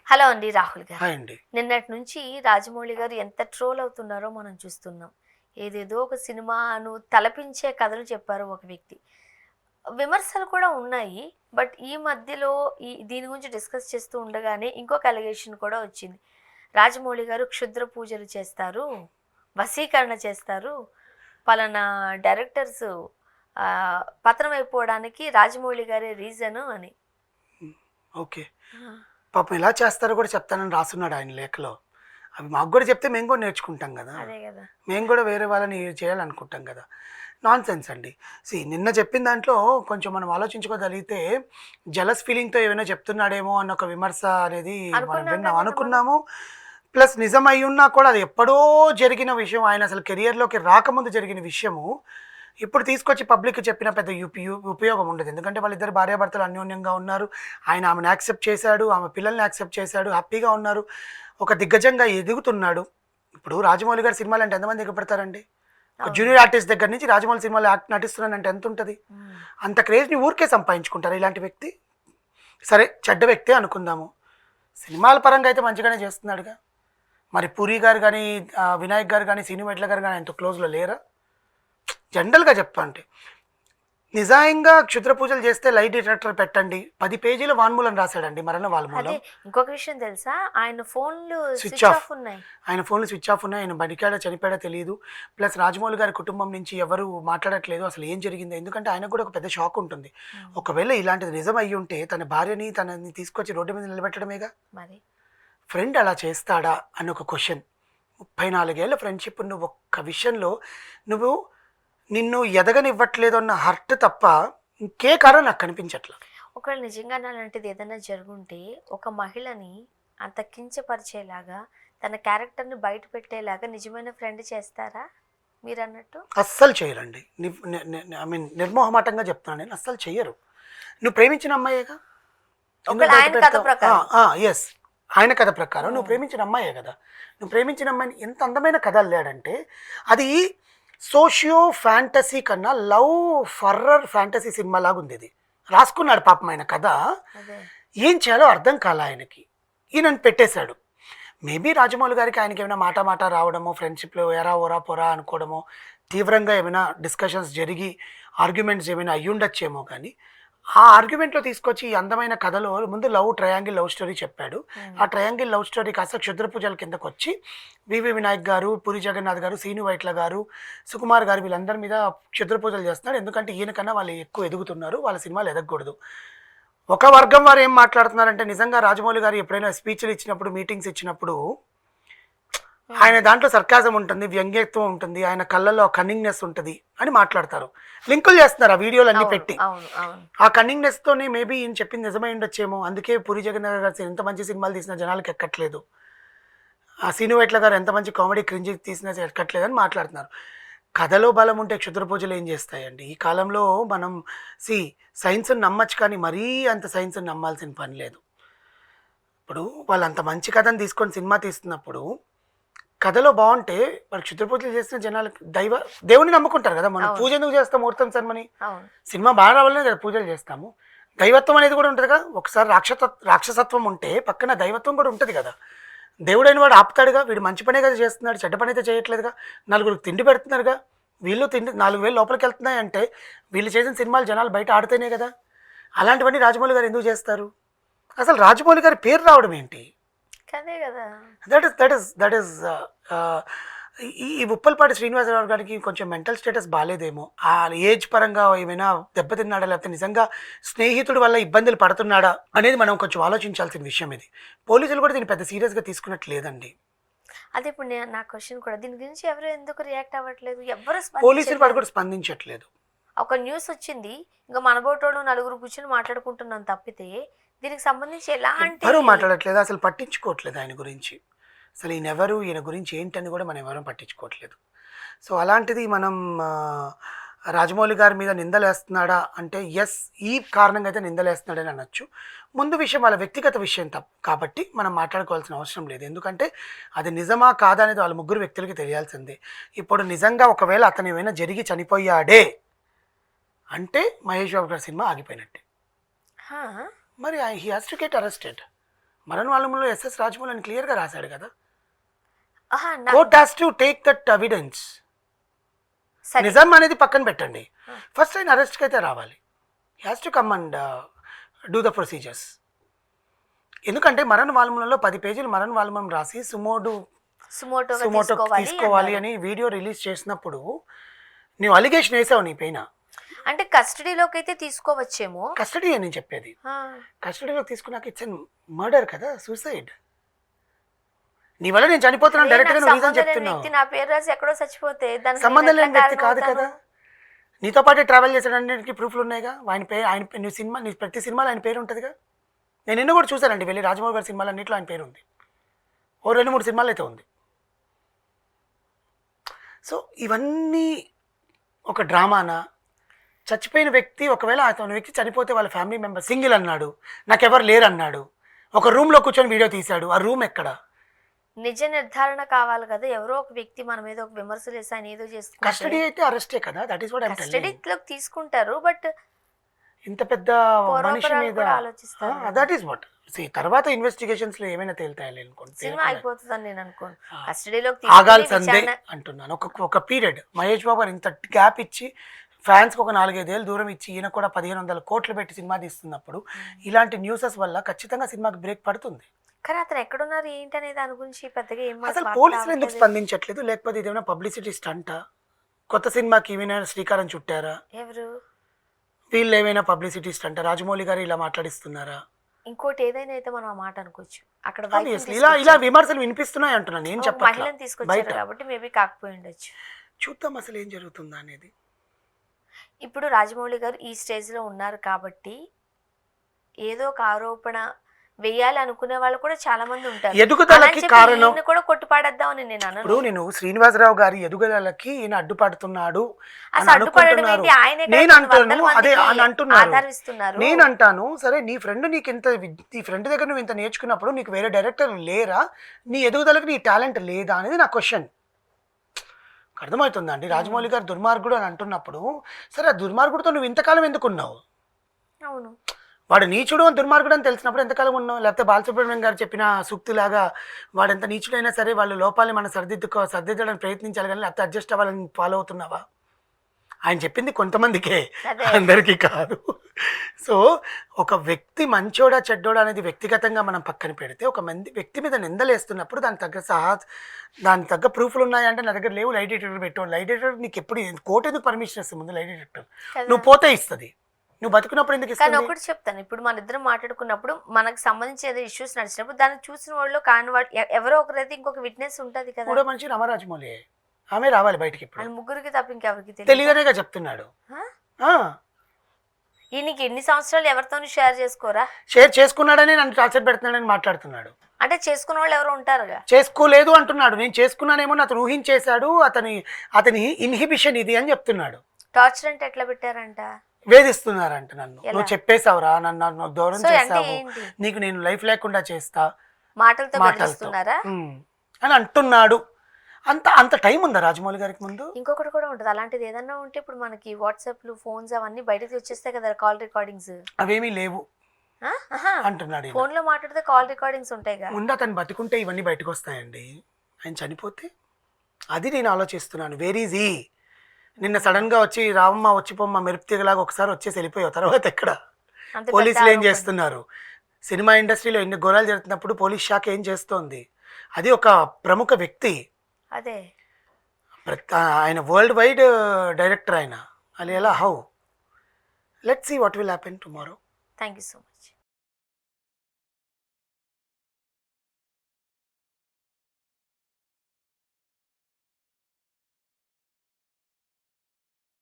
Hello అండి రాహుల్ గారు. Hi అండి. నిన్నటి నుంచి రాజమౌళి గారు ఎంత ట్రోల్ అవుతున్నారో మనం చూస్తున్నాం. ఏదేదో ఒక సినిమాను తలపించే కథలు చెప్పారు ఒక వ్యక్తి. విమర్శలు కూడా ఉన్నాయి. బట్ ఈ మధ్యలో దీని గురించి డిస్కస్ చేస్తూ ఉండగానే ఇంకొక అలిగేషన్ కూడా వచ్చింది. రాజమౌళి గారు క్షుద్ర పూజలు చేస్తారు, వశీకరణ చేస్తారు, పలానా డైరెక్టర్స్ పతనం అయిపోవడానికి రాజమౌళి గారే రీజను అని. ఓకే. పాపం ఎలా చేస్తారో కూడా చెప్తానని రాస్తున్నాడు ఆయన లేఖలో. అవి మాకు కూడా చెప్తే మేము కూడా నేర్చుకుంటాం కదా. అదే కదా. మేము కూడా వేరే వాళ్ళని చేయాలనుకుంటాం కదా. నాన్ సెన్స్ అండి. నిన్న చెప్పిన దాంట్లో కొంచెం మనం ఆలోచించుకోగలిగితే జలస్ ఫీలింగ్తో ఏమైనా చెప్తున్నాడేమో అన్న ఒక విమర్శ అనేది మనం అనుకున్నాము. ప్లస్ నిజం అయి ఉన్నా కూడా అది ఎప్పుడో జరిగిన విషయం, ఆయన అసలు కెరియర్లోకి రాకముందు జరిగిన విషయము ఇప్పుడు తీసుకొచ్చి పబ్లిక్ చెప్పిన పెద్ద ఉపయోగం ఉండదు. ఎందుకంటే వాళ్ళిద్దరు భార్యాభర్తలు అన్యోన్యంగా ఉన్నారు. ఆయన ఆమెను యాక్సెప్ట్ చేశాడు, ఆమె పిల్లల్ని యాక్సెప్ట్ చేశాడు, హ్యాపీగా ఉన్నారు, ఒక దిగ్గజంగా ఎదుగుతున్నాడు. ఇప్పుడు రాజమౌళి గారి సినిమాలు అంటే ఎంతమంది ఎగపడతారండి? ఒక జూనియర్ ఆర్టిస్ట్ దగ్గర నుంచి రాజమౌళి సినిమాలో నటిస్తున్నానంటే ఎంత ఉంటుంది? అంత క్రేజ్ని ఊరికే సంపాదించుకుంటారు ఇలాంటి వ్యక్తి. సరే చెడ్డ వ్యక్తే అనుకుందాము, సినిమాల పరంగా అయితే మంచిగానే చేస్తున్నాడుగా. మరి పూరి గారు కానీ వినాయక్ గారు కానీ శ్రీను వైట్ల గారు కానీ ఎంతో క్లోజ్లో లేరా? జనరల్గా చెప్తా అంటే నిజాయంగా క్షుద్ర పూజలు చేస్తే లైట్ డిటెక్టర్ పెట్టండి 10 పేజీల వాన్మూలం రాశాడండి, మరణ వాల్మూలం. ఇంకొక విషయం తెలుసా, ఆయన ఫోన్లు స్విచ్ ఆఫ్ ఉన్నాయి. ఆయన ఫోన్లు స్విచ్ ఆఫ్ ఉన్నాయి. ఆయన బడికాడా చనిపోయాడా తెలియదు. ప్లస్ రాజమౌళి గారి కుటుంబం నుంచి ఎవరు మాట్లాడట్లేదు అసలు ఏం జరిగింది. ఎందుకంటే ఆయనకు కూడా ఒక పెద్ద షాక్ ఉంటుంది. ఒకవేళ ఇలాంటిది నిజం అయ్యి ఉంటే తన భార్యని తనని తీసుకొచ్చి రోడ్డు మీద నిలబెట్టడమేగా. మరి ఫ్రెండ్ అలా చేస్తాడా అని ఒక క్వశ్చన్. 34 ఏళ్ళ ఫ్రెండ్షిప్ నువ్వు ఒక్క విషయంలో నువ్వు నిన్ను ఎదగనివ్వట్లేదు అన్న హర్ట్ తప్ప ఇంకే కారణం నాకు కనిపించట్లా. ఒకవేళ నిజంగా అలాంటిది ఏదైనా జరుగుంటే ఒక మహిళని అంత కించపరిచేలాగా తన క్యారెక్టర్ని బయట పెట్టేలాగా నిజమైన ఫ్రెండ్ చేస్తారా మీరు అన్నట్టు? అస్సలు చేయరండి. ఐ మీన్ నిర్మోహమాటంగా చెప్తున్నాను నేను, అస్సలు చెయ్యరు. నువ్వు ప్రేమించిన అమ్మాయేగా. ఎస్, ఆయన కథ ప్రకారం నువ్వు ప్రేమించిన అమ్మాయే కదా. నువ్వు ప్రేమించిన అమ్మాయిని ఎంత అందమైన కథ అల్లాడంటే అది సోషియో ఫ్యాంటసీ కన్నా లవ్ ఫర్రర్ ఫ్యాంటసీ సినిమా లాగా ఉంది. ఇది రాసుకున్నాడు పాపం ఆయన కథ. ఏం చేయాలో అర్థం కాల ఆయనకి, ఈయనని పెట్టేశాడు. మేబీ రాజమౌళి గారికి ఆయనకి ఏమైనా మాట రావడమో, ఫ్రెండ్షిప్లో ఎరా ఓరా పొరా అనుకోవడమో, తీవ్రంగా ఏమైనా డిస్కషన్స్ జరిగి ఆర్గ్యుమెంట్స్ ఏమైనా అయ్యుండొచ్చేమో. కానీ ఆ ఆర్గ్యుమెంట్లో తీసుకొచ్చి ఈ అందమైన కథలో ముందు ట్రయాంగిల్ లవ్ స్టోరీ చెప్పాడు. ఆ ట్రయాంగిల్ లవ్ స్టోరీ కాస్త క్షుద్ర పూజల కిందకు వచ్చి వివి వినాయక్ గారు, పూరి జగన్నాథ్ గారు, శ్రీను వైట్ల గారు, సుకుమార్ గారు వీళ్ళందరి మీద క్షుద్ర పూజలు చేస్తున్నాడు. ఎందుకంటే ఈయనకన్నా వాళ్ళు ఎక్కువ ఎదుగుతున్నారు, వాళ్ళ సినిమాలు ఎదగకూడదు. ఒక వర్గం వారు ఏం మాట్లాడుతున్నారంటే నిజంగా రాజమౌళి గారు ఎప్పుడైనా స్పీచ్లు ఇచ్చినప్పుడు, మీటింగ్స్ ఇచ్చినప్పుడు ఆయన దాంట్లో సర్కాజం ఉంటుంది, వ్యంగ్యత్వం ఉంటుంది, ఆయన కళ్ళల్లో కన్నింగ్నెస్ ఉంటుంది అని మాట్లాడతారు. లింకులు చేస్తున్నారు ఆ వీడియోలు అన్ని పెట్టి. ఆ కన్నింగ్నెస్తోనే మేబీ ఈయన చెప్పింది నిజమై ఉండొచ్చేమో. అందుకే పూరి జగన్నాథ్ గారు ఎంత మంచి సినిమాలు తీసినా జనాలకు ఎక్కట్లేదు, ఆ శ్రీను వైట్ల గారు ఎంత మంచి కామెడీ క్రింజ్ తీసినా ఎక్కట్లేదు అని మాట్లాడుతున్నారు. కథలో బలం ఉంటే క్షుద్ర పూజలు ఏం చేస్తాయండి? ఈ కాలంలో మనం సైన్స్ని నమ్మచ్చు, కానీ మరీ అంత సైన్స్ని నమ్మాల్సిన పని లేదు. ఇప్పుడు వాళ్ళు అంత మంచి కథను తీసుకొని సినిమా తీస్తున్నప్పుడు కథలో బాగుంటే వాళ్ళు క్షుద్ర పూజలు చేసిన జనాలకి దేవుని నమ్ముకుంటారు కదా. మనం పూజ ఎందుకు చేస్తాం? ముహూర్తం శర్మని సినిమా బాగా రావాలనే కదా పూజలు చేస్తాము. దైవత్వం అనేది కూడా ఉంటుంది కదా. ఒకసారి రాక్షసత్వం ఉంటే పక్కన దైవత్వం కూడా ఉంటుంది కదా. దేవుడైన వాడు ఆపుతాడుగా, వీడు మంచి పనే కదా చేస్తున్నాడు, చెడ్డ పని అయితే చేయట్లేదుగా, నలుగురికి తిండి పెడుతున్నారుగా. వీళ్ళు 4,000 లోపలికి వెళ్తున్నాయి అంటే వీళ్ళు చేసిన సినిమాలు జనాలు బయట ఆడితేనే కదా. అలాంటివన్నీ రాజమౌళి గారు ఎందుకు చేస్తారు? అసలు రాజమౌళి గారి పేరు రావడం ఏంటి? దట్ ఈస్ ఈ ఉప్పల్పాటి శ్రీనివాసరావు గారికి కొంచెం మెంటల్ స్టేటస్ బాగాలేదేమో. ఆ ఏజ్ పరంగా ఏమైనా దెబ్బతిన్నాడా, లేకపోతే నిజంగా స్నేహితుడి వల్ల ఇబ్బందులు పడుతున్నాడా అనేది మనం కొంచెం ఆలోచించాల్సిన విషయం ఇది. పోలీసులు కూడా దీన్ని పెద్ద సీరియస్గా తీసుకున్నట్టు లేదండి. అదే ఇప్పుడు నా క్వశ్చన్ కూడా, దీని గురించి ఎవరు ఎందుకు రియాక్ట్ అవ్వట్లేదు? ఎవరు పోలీసులు వాడు కూడా స్పందించట్లేదు. ఒక న్యూస్ వచ్చింది, ఇంకా మనబోటోళ్ళు నలుగురు కూర్చొని మాట్లాడుకుంటున్నాం తప్పితే దీనికి సంబంధించి ఎలాంటి ఎవరు మాట్లాడట్లేదు, అసలు పట్టించుకోవట్లేదు ఆయన గురించి. అసలు ఈయన గురించి ఏంటని కూడా మనం ఎవరూ పట్టించుకోవట్లేదు. సో అలాంటిది మనం రాజమౌళి గారి మీద నిందలేస్తున్నాడా అంటే ఎస్, ఈ కారణంగా అయితే నిందలేస్తున్నాడని అనొచ్చు. ముందు విషయం వాళ్ళ వ్యక్తిగత విషయం కాబట్టి మనం మాట్లాడుకోవాల్సిన అవసరం లేదు. ఎందుకంటే అది నిజమా కాదా అనేది వాళ్ళ ముగ్గురు వ్యక్తులకి తెలియాల్సిందే. ఇప్పుడు నిజంగా ఒకవేళ అతను ఏమైనా జరిగి చనిపోయాడే అంటే మహేష్ బాబు గారి సినిమా ఆగిపోయినట్టే. మరి he has to get arrested. మరణ వాళ్ళలో ఎస్ఎస్ రాజమౌళి అని క్లియర్గా రాశాడు కదా. ఆహా, court has to take that evidence. సరే. నిజం అనేది పక్కన పెట్టండి, ఫస్ట్ ఆయన అరెస్ట్కి అయితే రావాలి. Has to come and do the procedures. ఎందుకంటే మరణ వాల్మూలంలో 10 పేజీలు మరణ వాల్మూలం రాసి సుమోటో తీసుకోవాలి అని వీడియో రిలీజ్ చేసినప్పుడు నువ్వు అలిగేషన్ వేసావు నీ పైన. అంటే కస్టడీలోకి అయితే తీసుకోవచ్చేమో. కస్టడీ అని చెప్పేది, కస్టడీలో తీసుకున్నాక ఇట్స్ మర్డర్ కదా, సూసైడ్. నీ వల్ల నేను చనిపోతున్నాను డైరెక్ట్ గా నువ్వు రీజన్ చెప్తున్నావు. నా పేరు రాసి ఎక్కడో చచ్చిపోతే దానికి సంబంధం లేని వ్యక్తి కాదు కదా, నీతో పాటే ట్రావెల్ చేసేటన్నిటికీ ప్రూఫ్లు ఉన్నాయిగా. నీ సినిమా నీ ప్రతి సినిమాలో ఆయన పేరు ఉంటుందిగా. నేను ఎన్నో కూడా చూశానండి వెళ్ళి, రాజమౌళి గారి సినిమాలు అన్నింటిలో ఆయన పేరు ఉంది. 2-3 సినిమాలు అయితే ఉంది. సో ఇవన్నీ ఒక డ్రామానా? చచ్చిపోయిన వ్యక్తి, ఒకవేళ అతని వ్యక్తి చనిపోతే వాళ్ళ ఫ్యామిలీ మెంబర్ సింగిల్ అన్నాడు, నాకెవరు లేరు అన్నాడు, ఒక రూమ్లో కూర్చొని వీడియో తీశాడు. ఆ రూమ్ ఎక్కడ? నిజ నిర్ధారణ కావాలి కదా. ఎవరో ఒక వ్యక్తి మన మీద ఒక విమర్శలు వేసి ఆయన ఏదో చేస్తారు. కస్టడీ అయితే అరెస్టే కదా, that is what I am telling. కస్టడీలోకి తీసుకుంటారు, బట్ ఇంత పెద్ద మనిషి మీద దట్ ఈస్ వాట్. తర్వాత ఇన్వెస్టిగేషన్స్ లో ఏమైనా తేలుతాయి అనుకోండి, సినిమా అయిపోతుందని నేను అనుకోను. కస్టడీలోకి ఆగాల్సిందే అంటున్నాను. ఒక పీరియడ్ మహేష్ బాబు గారు ఇంత గ్యాప్ ఇచ్చి ఫ్యాన్స్కి ఒక 4-5 ఏళ్ళు దూరం ఇచ్చి ఈయన కూడా 1500 కోట్లు పెట్టి సినిమా తీస్తున్నప్పుడు ఇలాంటి న్యూసెస్ వల్ల ఖచ్చితంగా సినిమాకి బ్రేక్ పడుతుంది. కానీ అతను ఎక్కడున్నారు ఏంటి అనే దాని గురించి పెద్దగా ఏం అసలు పోలీసులు ఎందుకు స్పందించట్లేదు? లేకపోతే ఇదేమైనా పబ్లిసిటీ స్టంటా? కొత్త సినిమాకి ఏమైనా శ్రీకారం చుట్టారా? ఎవరు వీళ్ళు ఏమైనా పబ్లిసిటీ స్టంటా? రాజమౌళి గారు ఇలా మాట్లాడిస్తున్నారా? ఇంకోటి ఏదైనా అయితే మనం ఆ మాట అనుకోవచ్చు. అక్కడ ఇలా విమర్శలు వినిపిస్తున్నాయి అంటున్నాను, ఏం చెప్పాలి. మహిళను తీసుకొచ్చారు కాబట్టి మేబీ కాకపోయి ఉండొచ్చు. చూద్దాం అసలు ఏం జరుగుతుందా అనేది. ఇప్పుడు రాజమౌళి గారు ఈ స్టేజ్లో ఉన్నారు కాబట్టి ఏదో ఒక ఆరోపణ వేయాలి అనుకునే వాళ్ళు కూడా చాలా మంది ఉంటారు. ఎదుగుదలకి కారణం కూడా కొట్టిపాడేద్దామని నేను అన్నాను. ఇప్పుడు నేను శ్రీనివాసరావు గారి ఎదుగుదలకి ఈయన అడ్డుపడుతున్నాడు అసలు అడ్డుపడడం ఆయనే నేను అంటాను, అదే అని అంటున్నారు. ఆధారిస్తున్నారు. నేను అంటాను, సరే నీ ఫ్రెండ్ నీకు ఇంత, నీ ఫ్రెండ్ దగ్గర నువ్వు ఇంత నేర్చుకున్నప్పుడు నీకు వేరే డైరెక్టర్ లేరా? నీ ఎదుగుదలకి నీ టాలెంట్ లేదా అనేది నా క్వశ్చన్. అర్థమవుతుందా అండి? రాజమౌళి గారు దుర్మార్గుడు అని అంటున్నప్పుడు, సరే ఆ దుర్మార్గుడితో నువ్వు ఇంతకాలం ఎందుకున్నావు? అవును, వాడు నీచుడు అని దుర్మార్గుడు అని తెలిసినప్పుడు ఎంతకాలం ఉన్నావు? లేకపోతే బాలసుబ్రహ్మణ్యం గారు చెప్పిన సూక్తిలాగా వాడు ఎంత నీచుడైనా సరే వాళ్ళు లోపాలని మనం సర్దిద్దడానికి ప్రయత్నించాలి కానీ లేకపోతే అడ్జస్ట్ అవ్వాలని ఫాలో అవుతున్నావా? ఆయన చెప్పింది కొంతమందికే, అందరికీ కాదు. సో ఒక వ్యక్తి మంచోడా చెడ్డోడా అనేది వ్యక్తిగతంగా మనం పక్కన పెడితే, ఒక వ్యక్తి మీద నిందలేస్తున్నప్పుడు దానికి తగ్గ ప్రూఫ్లు ఉన్నాయంటే నా దగ్గర లేవు, లైట్ డిటెక్టర్ పెట్టు. లైట్ డిటెక్టర్ నీకు ఎప్పుడు కోర్టు ఎందుకు పర్మిషన్ ఇస్తుంది? ముందు లైట్ డిటెక్టర్ నువ్వు పోతే ఇస్తుంది, నువ్వు బతుకున్నప్పుడు ఎందుకు కానీ ఇస్తుంది? ఒకటి చెప్తాను, ఇప్పుడు మన ఇద్దరం మాట్లాడుకున్నప్పుడు మనకు సంబంధించి ఏదో ఇష్యూస్ నడిచినప్పుడు దాన్ని చూసిన వాళ్ళు కాని వాడు ఎవరో ఒకరైతే ఇంకొక విట్నెస్ ఉంటుంది కదా. కూడా మంచి రామరాజమౌళి ఆమె రావాలి బయటికి. ఇప్పుడు ముగ్గురికి తప్ప ఇంకెవరికి తెలియదనేగా చెప్తున్నాడు. ఈయనకి ఎన్ని సంవత్సరాలు ఎవరితో షేర్ చేసుకోరా? షేర్ చేసుకున్నాడని నన్ను టార్చర్ పెడుతున్నాడని మాట్లాడుతున్నాడు. అంటే చేసుకున్న వాళ్ళు ఎవరు ఉంటారుగా. చేసుకోలేదు అంటున్నాడు. నేను చేసుకున్నానేమో అతను ఊహించేశాడు, అతని ఇన్హిబిషన్ ఇది అని చెప్తున్నాడు. టార్చర్ అంటే ఎట్లా పెట్టారంట? వేధిస్తున్నారంట నన్ను. నువ్వు చెప్పేశావురా, నన్ను దూరం చేస్తావు, నీకు నేను లైఫ్ లేకుండా చేస్తా, మాటలతో బెదిరిస్తున్నారా అని అంటున్నాడు. అంత టైం ఉందా రాజమౌళి గారికి ముందు? ఇంకొకటి కూడా ఉంటుంది అలాంటిది ఏదన్నా ఉంటే, ఇప్పుడు మనకి వాట్సాప్లు ఫోన్స్ అవన్నీ బయటకు వచ్చేస్తాయి కదా, కాల్ రికార్డింగ్స్ అవేమీ లేవు అంటున్నాడు. ఫోన్ లో మాట్లాడితే కాల్ రికార్డింగ్స్ ఉంటాయి కదా. ముందు అతను బతికుంటే ఇవన్నీ బయటకు వస్తాయండి, ఆయన చనిపోతే అది నేను ఆలోచిస్తున్నాను. Very easy. నిన్న సడన్ గా వచ్చి రావమ్మ వచ్చిపోమ్మ మెరుపు తీగలాగా ఒకసారి వచ్చేసి వెళ్ళిపోయావు, తర్వాత ఎక్కడ? పోలీసులు ఏం చేస్తున్నారు? సినిమా ఇండస్ట్రీలో ఎన్ని ఘోరాలు జరుగుతున్నప్పుడు పోలీస్ శాఖ ఏం చేస్తోంది? అది ఒక ప్రముఖ వ్యక్తి, అదే ఆయన వరల్డ్ వైడ్ డైరెక్టర్ ఆయన. అది ఎలా? How? Let's see what will happen tomorrow. Thank you so much.